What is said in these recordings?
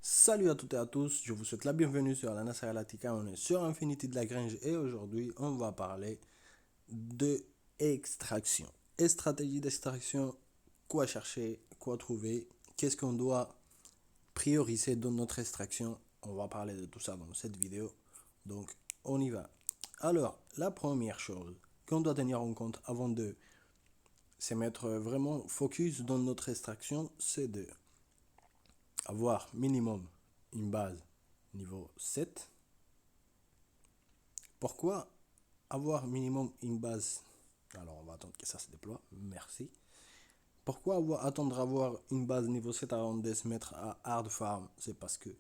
Salut à toutes et à tous, je vous souhaite la bienvenue sur la NASA Galactica. On est sur Infinity de Lagrange et aujourd'hui on va parler de extraction et stratégie d'extraction. Quoi chercher, quoi trouver, qu'est-ce qu'on doit prioriser dans notre extraction. On va parler de tout ça dans cette vidéo, donc on y va. Alors la première chose qu'on doit tenir en compte avant de se mettre vraiment focus dans notre extraction, c'est de avoir minimum une base niveau 7. Pourquoi avoir minimum une base? Alors on va attendre que ça se déploie, merci. Pourquoi attendre avoir une base niveau 7 avant de se mettre à hard farm? C'est parce que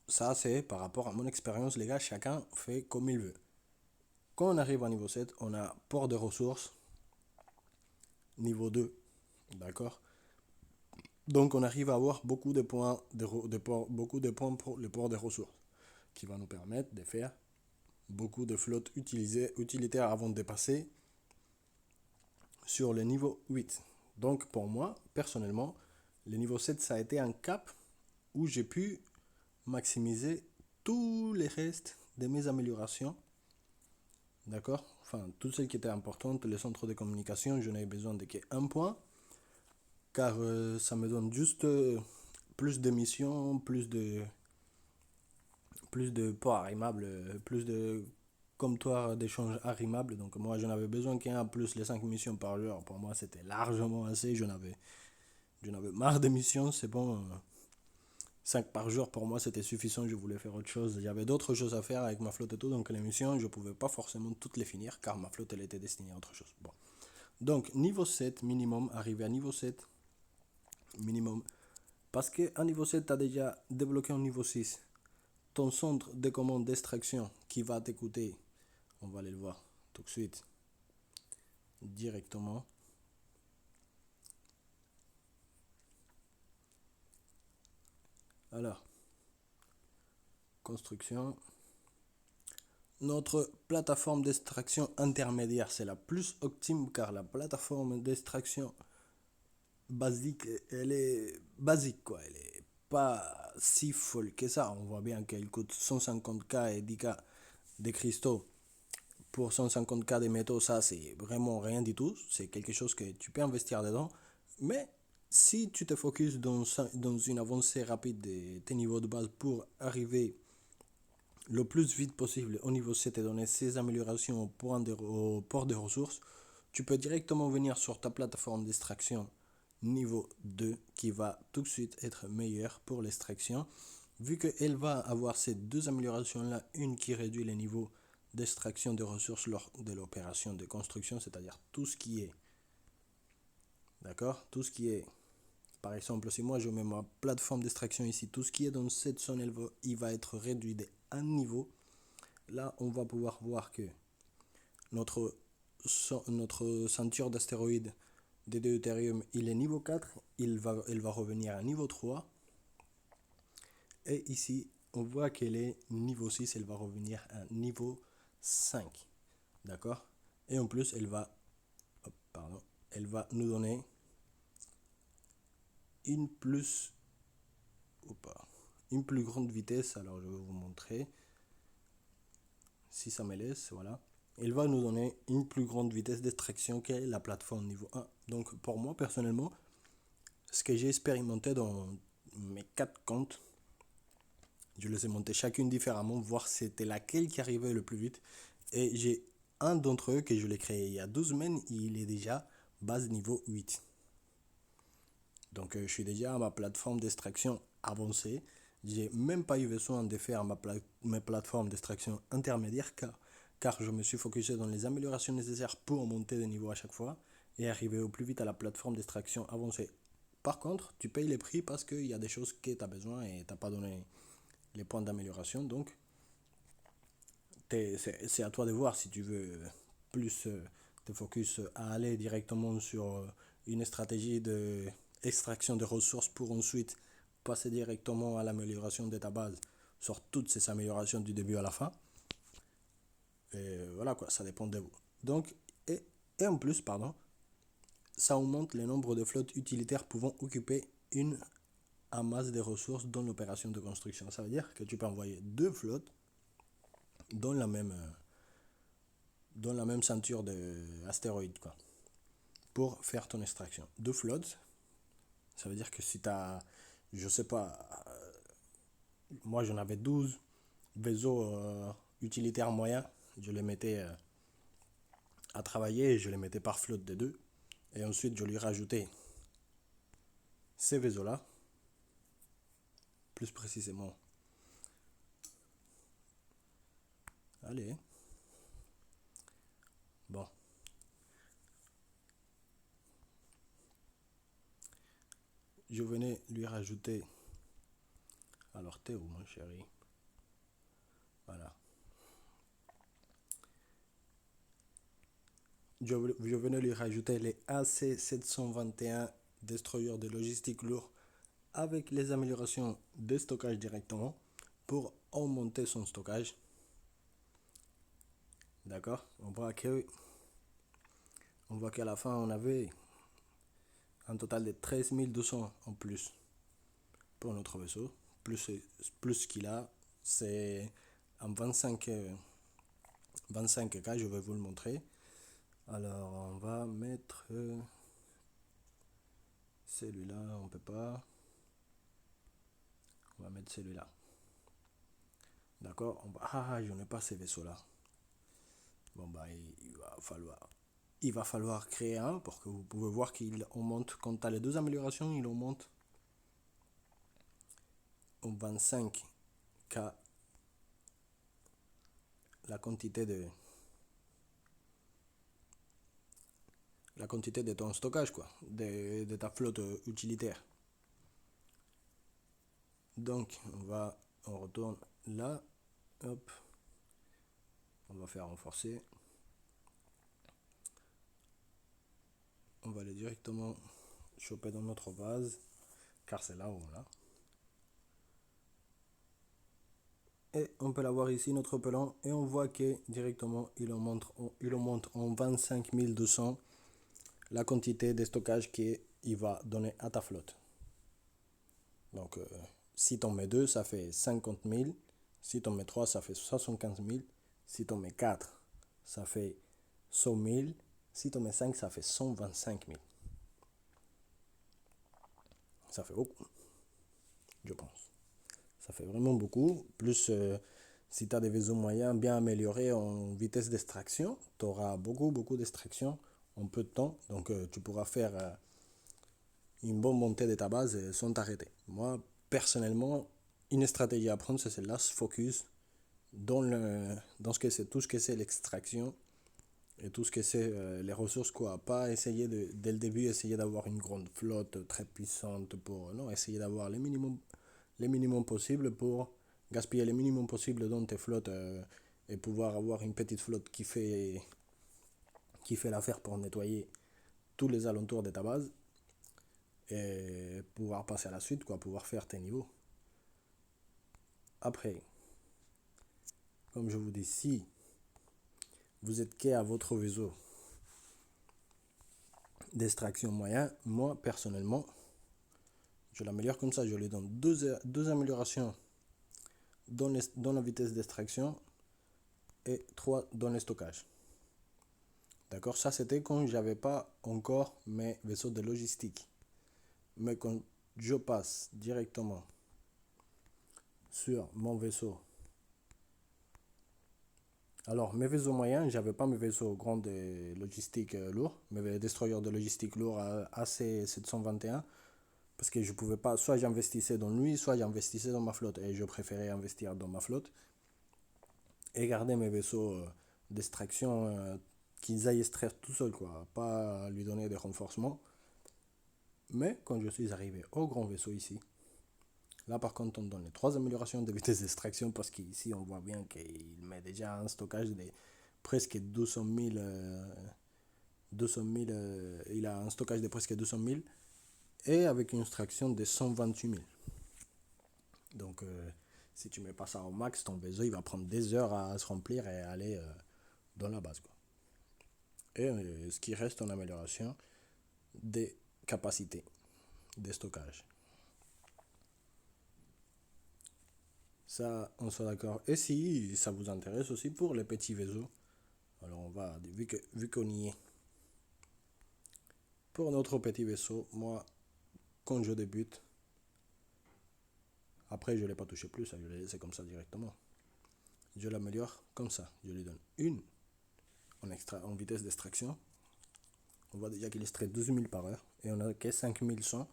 ça c'est par rapport à mon expérience, les gars, chacun fait comme il veut. Quand on arrive à niveau 7, on a port de ressources niveau 2, d'accord? Donc on arrive à avoir beaucoup de points beaucoup de points pour le port des ressources, qui va nous permettre de faire beaucoup de flottes utilitaires avant de passer sur le niveau 8. Donc pour moi, personnellement, le niveau 7, ça a été un cap où j'ai pu maximiser tous les restes de mes améliorations. D'accord? Enfin, toutes celles qui étaient importantes, les centres de communication, je n'avais besoin de qu'un point, car ça me donne juste plus de missions, plus de ports arrimables, plus de comptoirs d'échange arrimables. Donc moi, j'en avais besoin qu'un, plus les 5 missions par jour. Pour moi, c'était largement assez. J'en avais marre des missions, c'est bon. 5 par jour, pour moi, c'était suffisant. Je voulais faire autre chose. Il y avait d'autres choses à faire avec ma flotte et tout. Donc les missions, je ne pouvais pas forcément toutes les finir, car ma flotte, elle était destinée à autre chose. Bon. Donc, niveau 7, minimum, arrivé à niveau 7, minimum. Parce qu'à niveau 7, tu as déjà débloqué un niveau 6. Ton centre de commande d'extraction qui va t'écouter, on va aller le voir tout de suite, directement. Alors, construction. Notre plateforme d'extraction intermédiaire, c'est la plus optime car la plateforme d'extraction basique, elle est basique quoi, elle est pas si folle que ça. On voit bien qu'elle coûte 150K et 10K de cristaux pour 150K de métaux, ça c'est vraiment rien du tout. C'est quelque chose que tu peux investir dedans. Mais si tu te focuses dans une avancée rapide de tes niveaux de base pour arriver le plus vite possible au niveau 7 et donner ces améliorations au port de ressources, tu peux directement venir sur ta plateforme d'extraction niveau 2 qui va tout de suite être meilleure pour l'extraction vu qu'elle va avoir ces deux améliorations là, une qui réduit les niveaux d'extraction de ressources lors de l'opération de construction, c'est-à-dire tout ce qui est, d'accord, tout ce qui est, par exemple, si moi je mets ma plateforme d'extraction ici, tout ce qui est dans cette zone, il va être réduit de un niveau. Là, on va pouvoir voir que notre, notre ceinture d'astéroïdes de deutérium, il est niveau 4, elle va revenir à niveau 3. Et ici, on voit qu'elle est niveau 6, elle va revenir à niveau 5. D'accord? Et en plus, elle va nous donner une plus, une plus grande vitesse. Alors, je vais vous montrer si ça me laisse. Voilà. Elle va nous donner une plus grande vitesse d'extraction que la plateforme niveau 1. Donc, pour moi, personnellement, ce que j'ai expérimenté dans mes 4 comptes, je les ai montés chacune différemment, voir c'était laquelle qui arrivait le plus vite. Et j'ai un d'entre eux que je l'ai créé il y a 12 semaines, il est déjà base niveau 8. Donc je suis déjà à ma plateforme d'extraction avancée. J'ai même pas eu besoin de faire mes plateformes d'extraction intermédiaires car je me suis focusé dans les améliorations nécessaires pour monter de niveau à chaque fois et arriver au plus vite à la plateforme d'extraction avancée. Par contre, tu payes les prix parce qu'il y a des choses que tu as besoin et tu n'as pas donné les points d'amélioration. Donc, c'est à toi de voir si tu veux plus te focus à aller directement sur une stratégie d'extraction de ressources pour ensuite passer directement à l'amélioration de ta base sur toutes ces améliorations du début à la fin. Et voilà quoi, ça dépend de vous. Donc, et en plus, pardon, ça augmente le nombre de flottes utilitaires pouvant occuper une amasse des ressources dans l'opération de construction. Ça veut dire que tu peux envoyer deux flottes dans dans la même ceinture d'astéroïdes, quoi, pour faire ton extraction. Deux flottes, ça veut dire que si tu as, je sais pas, moi j'en avais 12 vaisseaux utilitaires moyens, je les mettais à travailler et je les mettais par flotte de deux. Et ensuite je lui rajoutais ces vaisseaux-là, plus précisément. Allez, bon. Je venais lui rajouter. Alors, t'es où, mon chéri? Voilà. Je venais lui rajouter les AC721 destroyers de logistique lourd avec les améliorations de stockage directement pour augmenter son stockage. D'accord? On voit qu'à la fin, on avait un total de 13 200 en plus pour notre vaisseau. Plus ce qu'il a, c'est en 25 cas, je vais vous le montrer. Alors, on va mettre celui-là, on peut pas. On va mettre celui-là. D'accord? Ah, je n'ai pas ces vaisseaux-là. Bon, bah, il va falloir créer un pour que vous pouvez voir qu'il augmente. Quand tu as les deux améliorations, il augmente au 25K la quantité de ton stockage, quoi, de ta flotte utilitaire. Donc, on retourne là, hop, on va faire renforcer. On va aller directement choper dans notre vase, car c'est là-haut, là. Et on peut l'avoir ici, notre pelon, et on voit que directement, il augmente en 25 200 la quantité de stockage qu'il va donner à ta flotte. Donc, si tu en mets 2, ça fait 50 000. Si tu en mets 3, ça fait 75 000. Si tu en mets 4, ça fait 100 000. Si tu en mets 5, ça fait 125 000. Ça fait beaucoup, je pense. Ça fait vraiment beaucoup. Plus, si tu as des vaisseaux moyens bien améliorés en vitesse d'extraction, tu auras beaucoup d'extraction en peu de temps. Donc, tu pourras faire une bonne montée de ta base sans t'arrêter. Moi, personnellement, une stratégie à prendre, c'est celle-là, se focus dans ce que c'est, tout ce que c'est l'extraction et tout ce que c'est les ressources, quoi. Pas essayer dès le début, essayer d'avoir une grande flotte très puissante pour. Non, essayer d'avoir les minimums possibles pour gaspiller le minimum possible dans tes flottes et pouvoir avoir une petite flotte qui fait l'affaire pour nettoyer tous les alentours de ta base et pouvoir passer à la suite, quoi, pouvoir faire tes niveaux. Après, comme je vous dis, si vous êtes quai à votre vaisseau d'extraction moyen, moi personnellement, je l'améliore comme ça. Je lui donne deux améliorations dans la vitesse d'extraction et 3 dans le stockage. D'accord? Ça, c'était quand j'avais pas encore mes vaisseaux de logistique. Mais quand je passe directement sur mon vaisseau. Alors, mes vaisseaux moyens, j'avais pas mes vaisseaux grands de logistique lourds, mes destroyers de logistique lourds AC721, parce que je pouvais pas, soit j'investissais dans lui, soit j'investissais dans ma flotte, et je préférais investir dans ma flotte et garder mes vaisseaux d'extraction qu'ils aillent extraire tout seuls, quoi, pas lui donner des renforcements. Mais quand je suis arrivé au grand vaisseau ici, là par contre on donne les 3 améliorations de vitesse d'extraction parce qu'ici on voit bien qu'il met déjà un stockage de presque 200 000, il a un stockage de presque 200 000 et avec une extraction de 128 000. Donc si tu mets pas ça au max, ton vaisseau il va prendre des heures à se remplir et aller dans la base, quoi. Et ce qui reste en amélioration des capacités de stockage. Ça, on soit d'accord. Et si ça vous intéresse aussi pour les petits vaisseaux, alors on va, vu qu'on y est, pour notre petit vaisseau, moi, quand je débute, après je ne l'ai pas touché plus, hein, je l'ai laissé comme ça directement. Je l'améliore comme ça. Je lui donne une en vitesse d'extraction. On voit déjà qu'il extrait 12 000 par heure et on a que 5100.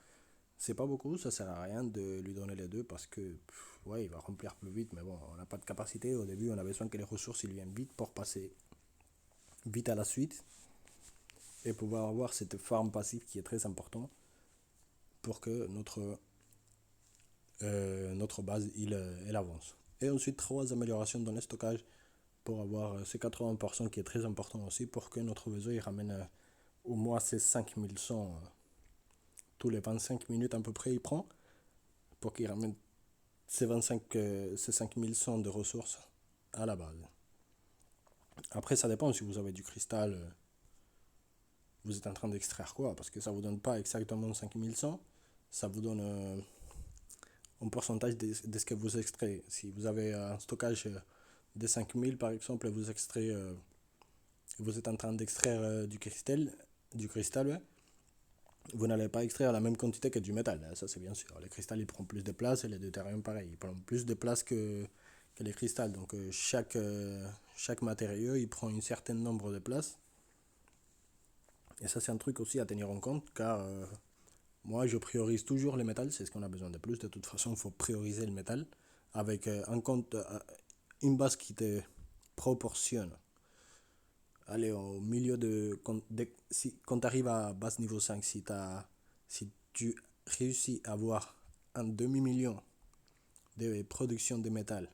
C'est pas beaucoup, ça sert à rien de lui donner les deux parce que ouais, il va remplir plus vite, mais bon, on n'a pas de capacité. Au début, on a besoin que les ressources ils viennent vite pour passer vite à la suite et pouvoir avoir cette farm passive qui est très important pour que notre base elle avance. Et ensuite, trois améliorations dans le stockage pour avoir ce 80% qui est très important aussi pour que notre vaisseau il ramène au moins ces 5100 tous les 25 minutes à peu près il prend pour qu'il ramène ces 5100 de ressources à la base. Après ça dépend si vous avez du cristal, vous êtes en train d'extraire quoi, parce que ça vous donne pas exactement 5100, ça vous donne un pourcentage de ce que vous extrayez. Si vous avez un stockage de 5000 par exemple et vous êtes en train d'extraire du cristal ouais, vous n'allez pas extraire la même quantité que du métal, ça c'est bien sûr. Le cristal il prend plus de place et les deutérium pareil, il prend plus de place que les cristals. Donc chaque matériau il prend un certain nombre de places. Et ça c'est un truc aussi à tenir en compte car moi je priorise toujours les métals, c'est ce qu'on a besoin de plus. De toute façon il faut prioriser le métal avec un compte, une base qui te proportionne. Allez, au milieu quand tu arrives à base niveau 5, si tu réussis à avoir un demi-million de production de métal,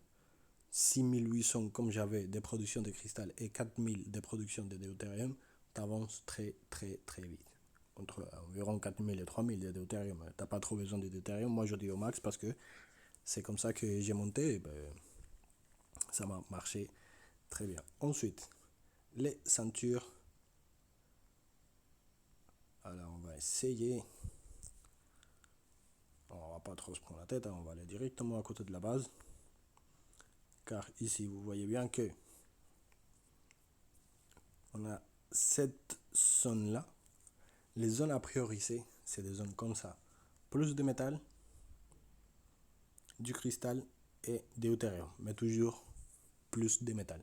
6800 comme j'avais de production de cristal et 4000 de production de deutérium, tu avances très très très vite. Entre environ 4000 et 3000 de deutérium. Tu n'as pas trop besoin de deutérium. Moi je dis au max parce que c'est comme ça que j'ai monté. Et ben, ça m'a marché très bien. Ensuite, les ceintures. Alors on va essayer. On va pas trop se prendre la tête, hein, on va aller directement à côté de la base. Car ici vous voyez bien que on a cette zone là. Les zones à prioriser, c'est des zones comme ça. Plus de métal, du cristal et des deutérium, mais toujours plus de métal.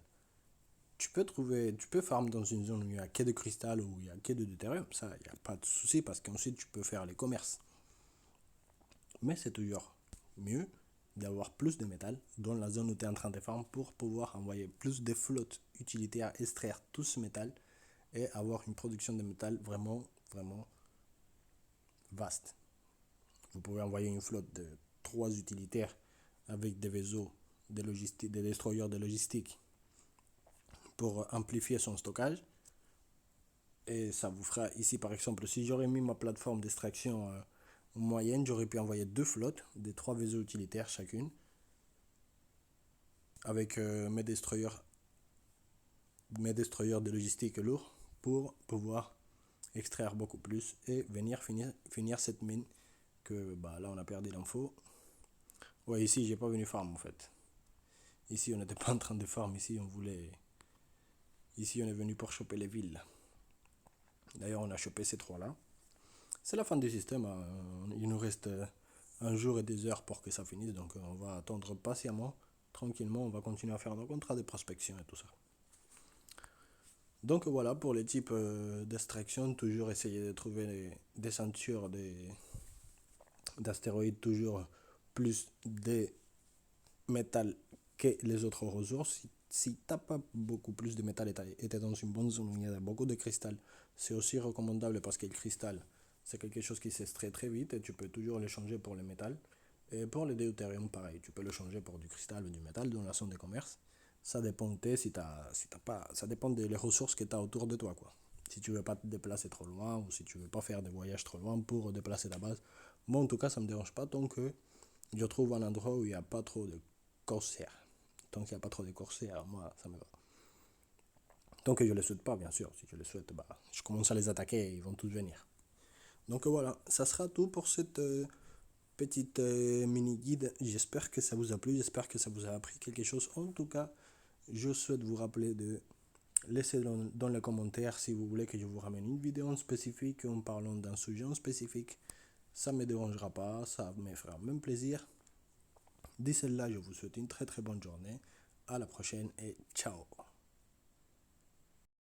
Tu peux farm dans une zone où il n'y a que de cristal ou il n'y a que de deutérium, ça, il n'y a pas de souci parce qu'ensuite tu peux faire les commerces. Mais c'est toujours mieux d'avoir plus de métal dans la zone où tu es en train de farm pour pouvoir envoyer plus de flottes utilitaires, extraire tout ce métal et avoir une production de métal vraiment, vraiment vaste. Vous pouvez envoyer une flotte de 3 utilitaires avec des vaisseaux, des destroyers de logistique pour amplifier son stockage. Et ça vous fera ici par exemple, si j'aurais mis ma plateforme d'extraction moyenne, j'aurais pu envoyer deux flottes de 3 vaisseaux utilitaires chacune avec mes destroyers de logistique lourds pour pouvoir extraire beaucoup plus et venir finir cette mine que bah, là on a perdu l'info. Ouais, ici j'ai pas venu farm en fait. Ici on n'était pas en train de farm, ici on est venu pour choper les villes. D'ailleurs on a chopé ces trois là. C'est la fin du système, hein. Il nous reste un jour et des heures pour que ça finisse, donc on va attendre patiemment, tranquillement, on va continuer à faire nos contrats de prospection et tout ça. Donc voilà pour les types d'extraction, toujours essayer de trouver des ceintures d'astéroïdes, toujours plus des métal que les autres ressources. Si tu n'as pas beaucoup plus de métal et tu es dans une bonne zone où il y a beaucoup de cristal, c'est aussi recommandable parce que le cristal, c'est quelque chose qui s'extrait très vite et tu peux toujours le changer pour le métal. Et pour le deutérium, pareil, tu peux le changer pour du cristal ou du métal dans la zone de commerce. Ça dépend de si t'as pas, ça dépend des ressources que tu as autour de toi, quoi. Si tu veux pas te déplacer trop loin ou si tu veux pas faire des voyages trop loin pour déplacer la base. Moi, en tout cas, ça me dérange pas tant que je trouve un endroit où il n'y a pas trop de corsaires. Tant qu'il n'y a pas trop de corsaires, moi, ça me va. Tant que je ne le souhaite pas, bien sûr. Si je le souhaite, bah, je commence à les attaquer et ils vont tous venir. Donc voilà, ça sera tout pour cette petite mini guide. J'espère que ça vous a plu, j'espère que ça vous a appris quelque chose. En tout cas, je souhaite vous rappeler de laisser dans les commentaires si vous voulez que je vous ramène une vidéo en spécifique en parlant d'un sujet en spécifique. Ça ne me dérangera pas, ça me fera même plaisir. D'ici là, je vous souhaite une très très bonne journée. À la prochaine et ciao.